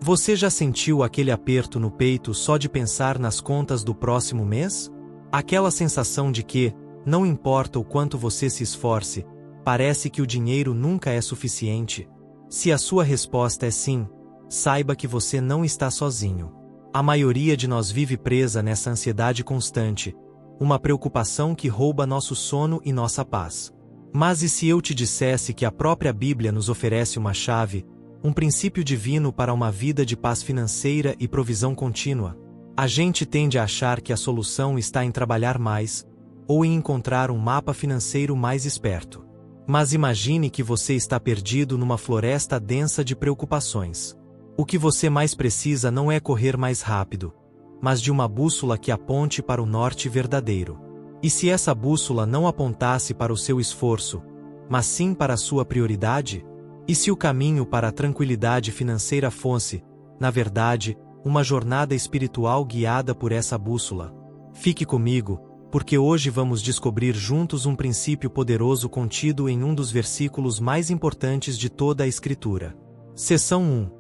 Você já sentiu aquele aperto no peito só de pensar nas contas do próximo mês? Aquela sensação de que, não importa o quanto você se esforce, parece que o dinheiro nunca é suficiente? Se a sua resposta é sim, saiba que você não está sozinho. A maioria de nós vive presa nessa ansiedade constante, uma preocupação que rouba nosso sono e nossa paz. Mas e se eu te dissesse que a própria Bíblia nos oferece uma chave, um princípio divino para uma vida de paz financeira e provisão contínua? A gente tende a achar que a solução está em trabalhar mais, ou em encontrar um mapa financeiro mais esperto. Mas imagine que você está perdido numa floresta densa de preocupações. O que você mais precisa não é correr mais rápido, mas de uma bússola que aponte para o norte verdadeiro. E se essa bússola não apontasse para o seu esforço, mas sim para a sua prioridade? E se o caminho para a tranquilidade financeira fosse, na verdade, uma jornada espiritual guiada por essa bússola? Fique comigo, porque hoje vamos descobrir juntos um princípio poderoso contido em um dos versículos mais importantes de toda a Escritura. Seção 1.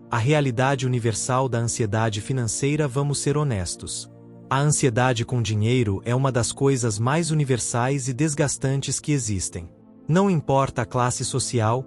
A realidade universal da ansiedade financeira. Vamos ser honestos. A ansiedade com dinheiro é uma das coisas mais universais e desgastantes que existem. Não importa a classe social,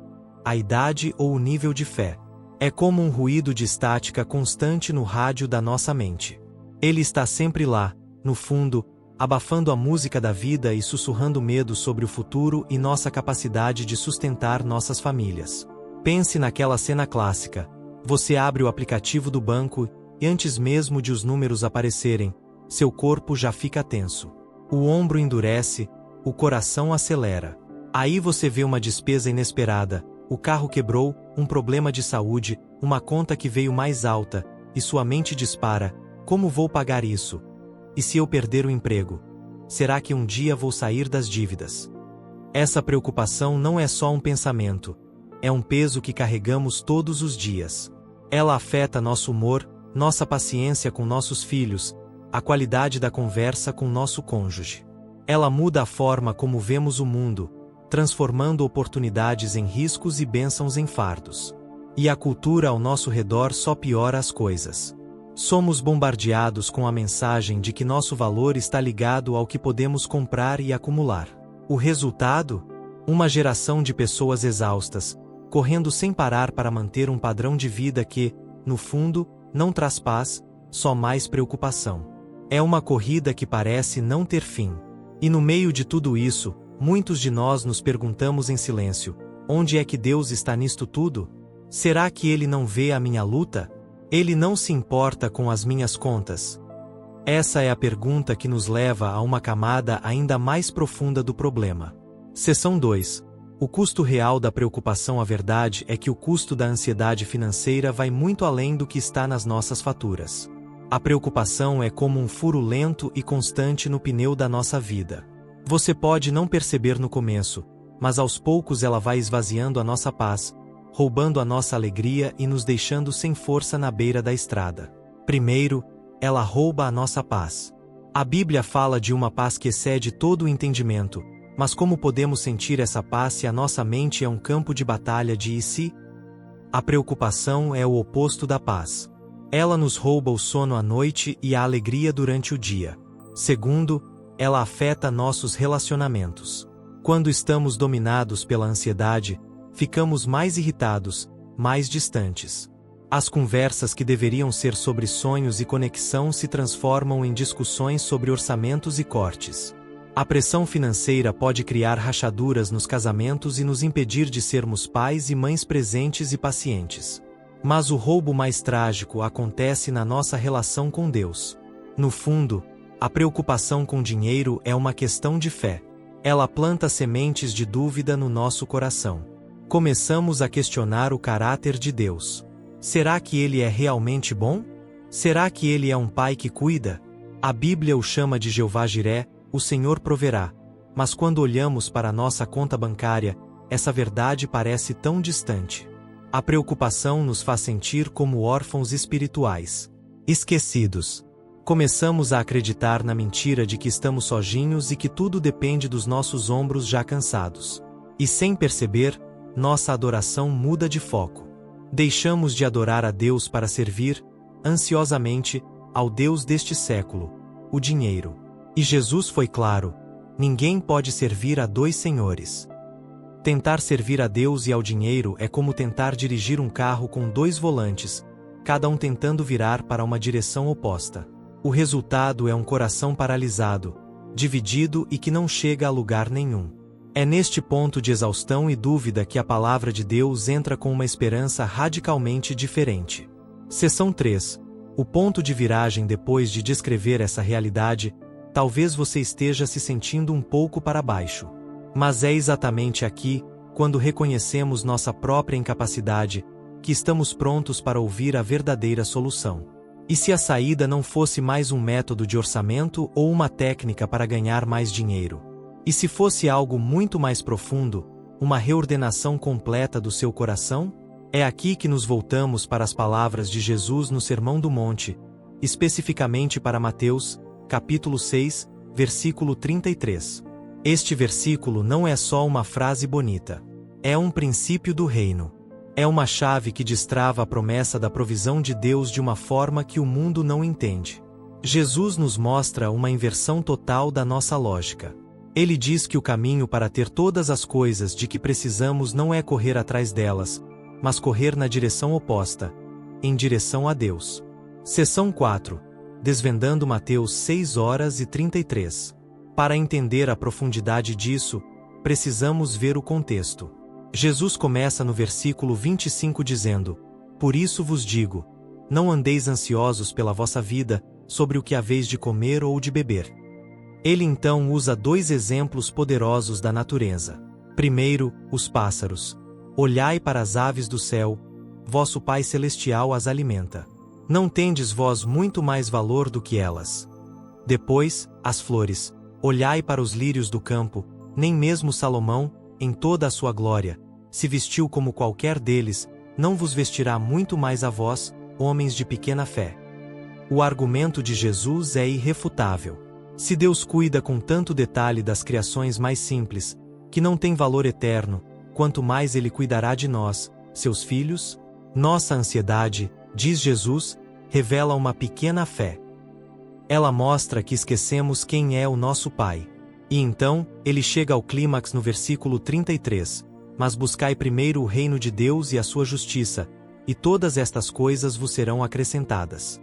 a idade ou o nível de fé. É como um ruído de estática constante no rádio da nossa mente. Ele está sempre lá, no fundo, abafando a música da vida e sussurrando medo sobre o futuro e nossa capacidade de sustentar nossas famílias. Pense naquela cena clássica. Você abre o aplicativo do banco e antes mesmo de os números aparecerem, seu corpo já fica tenso. O ombro endurece, o coração acelera. Aí você vê uma despesa inesperada, o carro quebrou, um problema de saúde, uma conta que veio mais alta, e sua mente dispara: como vou pagar isso? E se eu perder o emprego? Será que um dia vou sair das dívidas? Essa preocupação não é só um pensamento, é um peso que carregamos todos os dias. Ela afeta nosso humor, nossa paciência com nossos filhos, a qualidade da conversa com nosso cônjuge. Ela muda a forma como vemos o mundo, transformando oportunidades em riscos e bênçãos em fardos. E a cultura ao nosso redor só piora as coisas. Somos bombardeados com a mensagem de que nosso valor está ligado ao que podemos comprar e acumular. O resultado? Uma geração de pessoas exaustas, correndo sem parar para manter um padrão de vida que, no fundo, não traz paz, só mais preocupação. É uma corrida que parece não ter fim. E no meio de tudo isso, muitos de nós nos perguntamos em silêncio: onde é que Deus está nisto tudo? Será que Ele não vê a minha luta? Ele não se importa com as minhas contas? Essa é a pergunta que nos leva a uma camada ainda mais profunda do problema. Seção 2. O custo real da preocupação. A verdade é que o custo da ansiedade financeira vai muito além do que está nas nossas faturas. A preocupação é como um furo lento e constante no pneu da nossa vida. Você pode não perceber no começo, mas aos poucos ela vai esvaziando a nossa paz, roubando a nossa alegria e nos deixando sem força na beira da estrada. Primeiro, ela rouba a nossa paz. A Bíblia fala de uma paz que excede todo o entendimento, mas como podemos sentir essa paz se a nossa mente é um campo de batalha de e se? A preocupação é o oposto da paz. Ela nos rouba o sono à noite e a alegria durante o dia. Segundo, ela afeta nossos relacionamentos. Quando estamos dominados pela ansiedade, ficamos mais irritados, mais distantes. As conversas que deveriam ser sobre sonhos e conexão se transformam em discussões sobre orçamentos e cortes. A pressão financeira pode criar rachaduras nos casamentos e nos impedir de sermos pais e mães presentes e pacientes. Mas o roubo mais trágico acontece na nossa relação com Deus. No fundo, a preocupação com dinheiro é uma questão de fé. Ela planta sementes de dúvida no nosso coração. Começamos a questionar o caráter de Deus. Será que Ele é realmente bom? Será que Ele é um pai que cuida? A Bíblia o chama de Jeová Jiré, o Senhor proverá. Mas quando olhamos para a nossa conta bancária, essa verdade parece tão distante. A preocupação nos faz sentir como órfãos espirituais, esquecidos. Começamos a acreditar na mentira de que estamos sozinhos e que tudo depende dos nossos ombros já cansados. E sem perceber, nossa adoração muda de foco. Deixamos de adorar a Deus para servir, ansiosamente, ao Deus deste século, o dinheiro. E Jesus foi claro: ninguém pode servir a dois senhores. Tentar servir a Deus e ao dinheiro é como tentar dirigir um carro com dois volantes, cada um tentando virar para uma direção oposta. O resultado é um coração paralisado, dividido e que não chega a lugar nenhum. É neste ponto de exaustão e dúvida que a palavra de Deus entra com uma esperança radicalmente diferente. Seção 3. O ponto de viragem. Depois de descrever essa realidade, talvez você esteja se sentindo um pouco para baixo. Mas é exatamente aqui, quando reconhecemos nossa própria incapacidade, que estamos prontos para ouvir a verdadeira solução. E se a saída não fosse mais um método de orçamento ou uma técnica para ganhar mais dinheiro? E se fosse algo muito mais profundo, uma reordenação completa do seu coração? É aqui que nos voltamos para as palavras de Jesus no Sermão do Monte, especificamente para Mateus, capítulo 6, versículo 33. Este versículo não é só uma frase bonita. É um princípio do reino. É uma chave que destrava a promessa da provisão de Deus de uma forma que o mundo não entende. Jesus nos mostra uma inversão total da nossa lógica. Ele diz que o caminho para ter todas as coisas de que precisamos não é correr atrás delas, mas correr na direção oposta, em direção a Deus. Seção 4. Desvendando Mateus 6:33. Para entender a profundidade disso, precisamos ver o contexto. Jesus começa no versículo 25 dizendo: Por isso vos digo, não andeis ansiosos pela vossa vida, sobre o que haveis de comer ou de beber. Ele então usa dois exemplos poderosos da natureza. Primeiro, os pássaros. Olhai para as aves do céu, vosso Pai Celestial as alimenta. Não tendes vós muito mais valor do que elas? Depois, as flores. Olhai para os lírios do campo, nem mesmo Salomão, em toda a sua glória, se vestiu como qualquer deles, não vos vestirá muito mais a vós, homens de pequena fé. O argumento de Jesus é irrefutável. Se Deus cuida com tanto detalhe das criações mais simples, que não têm valor eterno, quanto mais Ele cuidará de nós, seus filhos? Nossa ansiedade, diz Jesus, revela uma pequena fé. Ela mostra que esquecemos quem é o nosso Pai. E então, ele chega ao clímax no versículo 33, mas buscai primeiro o reino de Deus e a sua justiça, e todas estas coisas vos serão acrescentadas.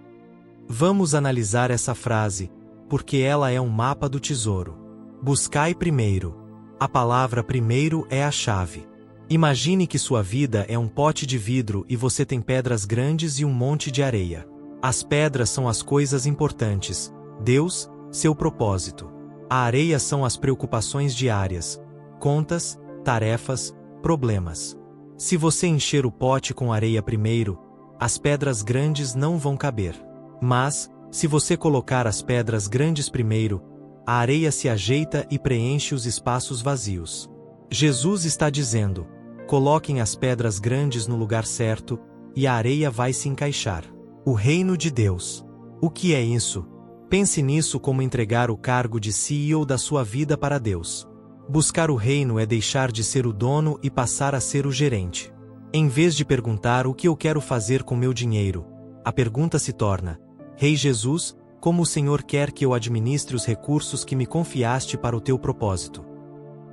Vamos analisar essa frase, porque ela é um mapa do tesouro. Buscai primeiro. A palavra primeiro é a chave. Imagine que sua vida é um pote de vidro e você tem pedras grandes e um monte de areia. As pedras são as coisas importantes, Deus, seu propósito. A areia são as preocupações diárias, contas, tarefas, problemas. Se você encher o pote com areia primeiro, as pedras grandes não vão caber. Mas, se você colocar as pedras grandes primeiro, a areia se ajeita e preenche os espaços vazios. Jesus está dizendo: coloquem as pedras grandes no lugar certo, e a areia vai se encaixar. O reino de Deus. O que é isso? Pense nisso como entregar o cargo de CEO da sua vida para Deus. Buscar o reino é deixar de ser o dono e passar a ser o gerente. Em vez de perguntar o que eu quero fazer com meu dinheiro, a pergunta se torna: Rei Jesus, como o Senhor quer que eu administre os recursos que me confiaste para o teu propósito?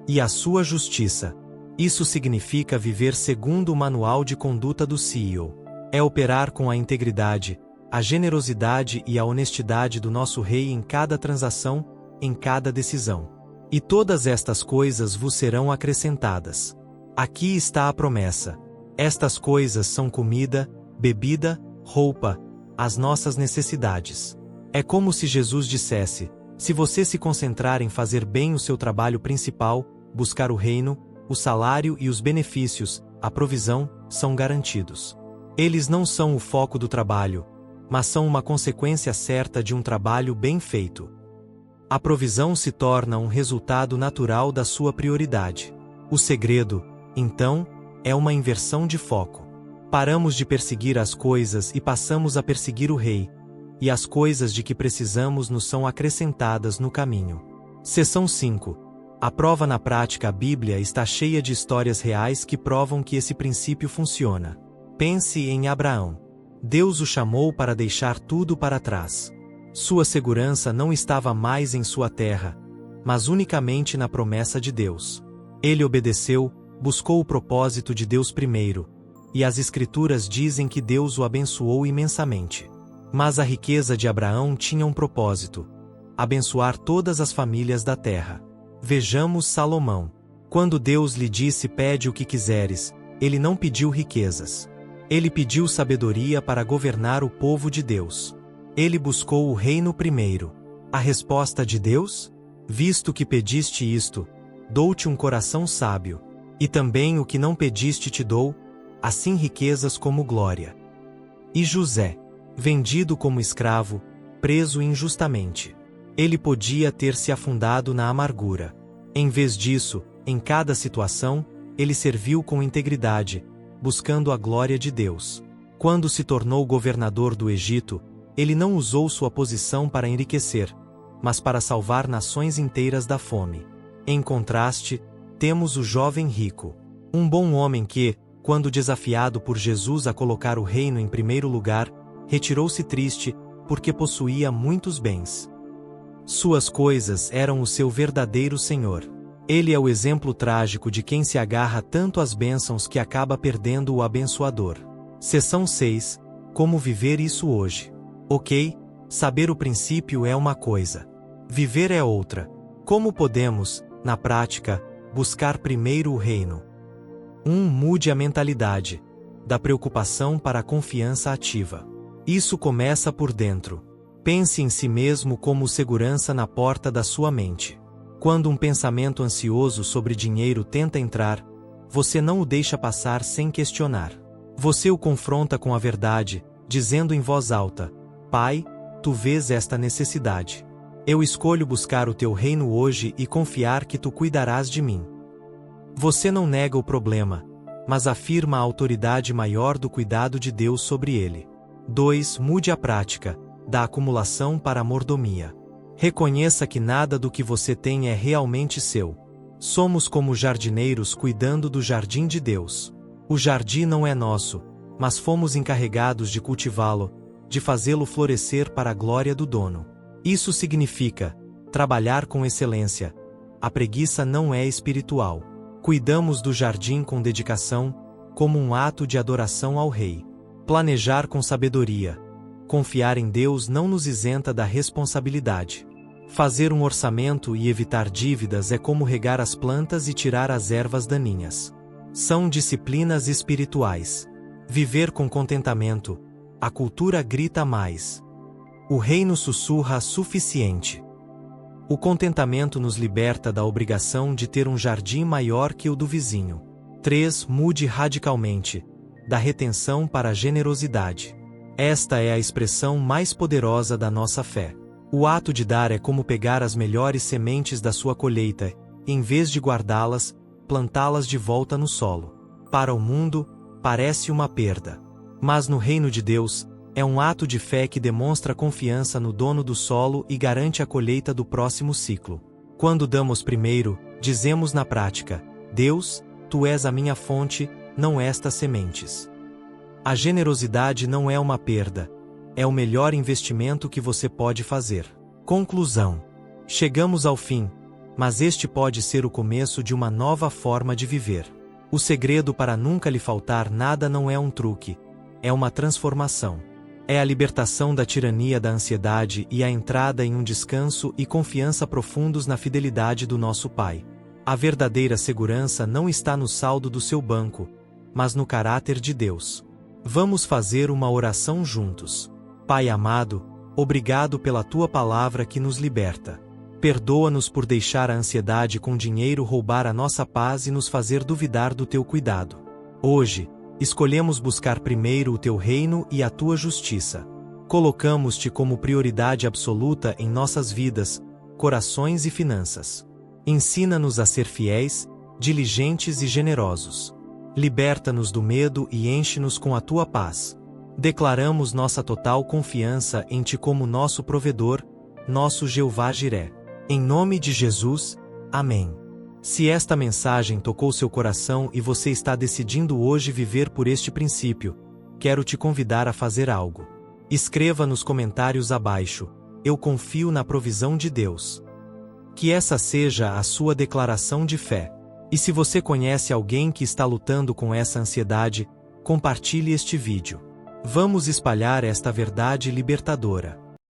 E a sua justiça. Isso significa viver segundo o manual de conduta do CEO. É operar com a integridade, a generosidade e a honestidade do nosso Rei em cada transação, em cada decisão. E todas estas coisas vos serão acrescentadas. Aqui está a promessa. Estas coisas são comida, bebida, roupa, as nossas necessidades. É como se Jesus dissesse: se você se concentrar em fazer bem o seu trabalho principal, buscar o reino, o salário e os benefícios, a provisão, são garantidos. Eles não são o foco do trabalho, mas são uma consequência certa de um trabalho bem feito. A provisão se torna um resultado natural da sua prioridade. O segredo, então, é uma inversão de foco. Paramos de perseguir as coisas e passamos a perseguir o Rei, e as coisas de que precisamos nos são acrescentadas no caminho. Seção 5. A prova na prática. A Bíblia está cheia de histórias reais que provam que esse princípio funciona. Pense em Abraão. Deus o chamou para deixar tudo para trás. Sua segurança não estava mais em sua terra, mas unicamente na promessa de Deus. Ele obedeceu, buscou o propósito de Deus primeiro, e as Escrituras dizem que Deus o abençoou imensamente. Mas a riqueza de Abraão tinha um propósito: abençoar todas as famílias da terra. Vejamos Salomão. Quando Deus lhe disse: pede o que quiseres, ele não pediu riquezas. Ele pediu sabedoria para governar o povo de Deus. Ele buscou o reino primeiro. A resposta de Deus? Visto que pediste isto, dou-te um coração sábio. E também o que não pediste te dou, assim riquezas como glória. E José, vendido como escravo, preso injustamente. Ele podia ter se afundado na amargura. Em vez disso, em cada situação, ele serviu com integridade, buscando a glória de Deus. Quando se tornou governador do Egito, ele não usou sua posição para enriquecer, mas para salvar nações inteiras da fome. Em contraste, temos o jovem rico, um bom homem que, quando desafiado por Jesus a colocar o reino em primeiro lugar, retirou-se triste, porque possuía muitos bens. Suas coisas eram o seu verdadeiro senhor. Ele é o exemplo trágico de quem se agarra tanto às bênçãos que acaba perdendo o abençoador. Seção 6. Como viver isso hoje? Ok, saber o princípio é uma coisa. Viver é outra. Como podemos, na prática, buscar primeiro o reino? 1. Mude a mentalidade. Da preocupação para a confiança ativa. Isso começa por dentro. Pense em si mesmo como segurança na porta da sua mente. Quando um pensamento ansioso sobre dinheiro tenta entrar, você não o deixa passar sem questionar. Você o confronta com a verdade, dizendo em voz alta: Pai, tu vês esta necessidade. Eu escolho buscar o teu reino hoje e confiar que tu cuidarás de mim. Você não nega o problema, mas afirma a autoridade maior do cuidado de Deus sobre ele. 2. Mude a prática, da acumulação para a mordomia. Reconheça que nada do que você tem é realmente seu. Somos como jardineiros cuidando do jardim de Deus. O jardim não é nosso, mas fomos encarregados de cultivá-lo, de fazê-lo florescer para a glória do dono. Isso significa trabalhar com excelência. A preguiça não é espiritual. Cuidamos do jardim com dedicação, como um ato de adoração ao Rei. Planejar com sabedoria. Confiar em Deus não nos isenta da responsabilidade. Fazer um orçamento e evitar dívidas é como regar as plantas e tirar as ervas daninhas. São disciplinas espirituais. Viver com contentamento. A cultura grita mais. O reino sussurra suficiente. O contentamento nos liberta da obrigação de ter um jardim maior que o do vizinho. 3. Mude radicalmente. Da retenção para a generosidade. Esta é a expressão mais poderosa da nossa fé. O ato de dar é como pegar as melhores sementes da sua colheita, e, em vez de guardá-las, plantá-las de volta no solo. Para o mundo, parece uma perda. Mas no reino de Deus, é um ato de fé que demonstra confiança no dono do solo e garante a colheita do próximo ciclo. Quando damos primeiro, dizemos na prática: Deus, tu és a minha fonte, não estas sementes. A generosidade não é uma perda. É o melhor investimento que você pode fazer. Conclusão. Chegamos ao fim, mas este pode ser o começo de uma nova forma de viver. O segredo para nunca lhe faltar nada não é um truque, é uma transformação. É a libertação da tirania da ansiedade e a entrada em um descanso e confiança profundos na fidelidade do nosso Pai. A verdadeira segurança não está no saldo do seu banco, mas no caráter de Deus. Vamos fazer uma oração juntos. Pai amado, obrigado pela Tua palavra que nos liberta. Perdoa-nos por deixar a ansiedade com dinheiro roubar a nossa paz e nos fazer duvidar do Teu cuidado. Hoje, escolhemos buscar primeiro o Teu reino e a Tua justiça. Colocamos-Te como prioridade absoluta em nossas vidas, corações e finanças. Ensina-nos a ser fiéis, diligentes e generosos. Liberta-nos do medo e enche-nos com a Tua paz. Declaramos nossa total confiança em Ti como nosso provedor, nosso Jeová Jiré. Em nome de Jesus, amém. Se esta mensagem tocou seu coração e você está decidindo hoje viver por este princípio, quero te convidar a fazer algo. Escreva nos comentários abaixo: eu confio na provisão de Deus. Que essa seja a sua declaração de fé. E se você conhece alguém que está lutando com essa ansiedade, compartilhe este vídeo. Vamos espalhar esta verdade libertadora.